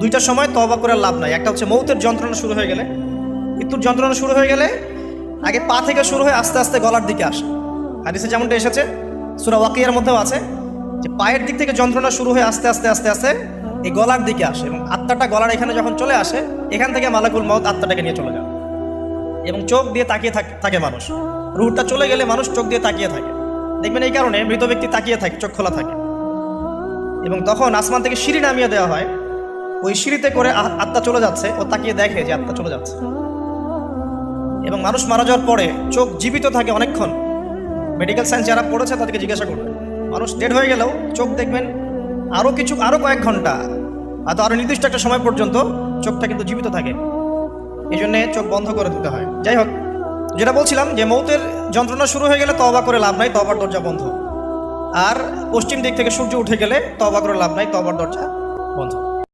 দুইটার সময় তওবা করে লাভ নাই। একটা হচ্ছে মৌতের যন্ত্রণা শুরু হয়ে গেলে, মৃত্যুর যন্ত্রণা শুরু হয়ে গেলে আগে পা থেকে শুরু হয়ে আস্তে আস্তে গলার দিকে আসে। হাদিসে যেমনটা এসেছে, সূরা ওয়াকিয়ার মধ্যেও আছে যে পায়ের দিক থেকে যন্ত্রণা শুরু হয়ে আস্তে আস্তে আস্তে আস্তে এই গলার দিকে আসে, এবং আত্মাটা গলার এখানে যখন চলে আসে, এখান থেকে মালাকুল মউত আত্মাটাকে নিয়ে চলে যায় এবং চোখ দিয়ে তাকিয়ে থাকে মানুষ। রুহটা চলে গেলে মানুষ চোখ দিয়ে তাকিয়ে থাকে, দেখবেন এই কারণে মৃত ব্যক্তি তাকিয়ে থাকে, চোখ খোলা থাকে। এবং তখন আসমান থেকে সিঁড়ি নামিয়ে দেওয়া হয়, ওই সিঁড়িতে করে আত্মা চলে যাচ্ছে, ও তাকিয়ে দেখে যে আত্মা চলে যাচ্ছে। এবং মানুষ মারা যাওয়ার পরে চোখ জীবিত থাকে অনেকক্ষণ। মেডিকেল সায়েন্স যারা পড়েছে তাদেরকে জিজ্ঞাসা করবে, মানুষ ডেড হয়ে গেলেও চোখ দেখবেন আরও কয়েক ঘন্টা, হয়তো আরও নির্দিষ্ট একটা সময় পর্যন্ত চোখটা কিন্তু জীবিত থাকে। এই জন্যে চোখ বন্ধ করে দিতে হয়। যাই হোক, যেটা বলছিলাম যে মৌতের যন্ত্রণা শুরু হয়ে গেলে তওবা করে লাভ নাই, তওবার দরজা বন্ধ। আর পশ্চিম দিক থেকে সূর্য উঠে গেলে তওবা করে লাভ নাই, তওবার দরজা বন্ধ।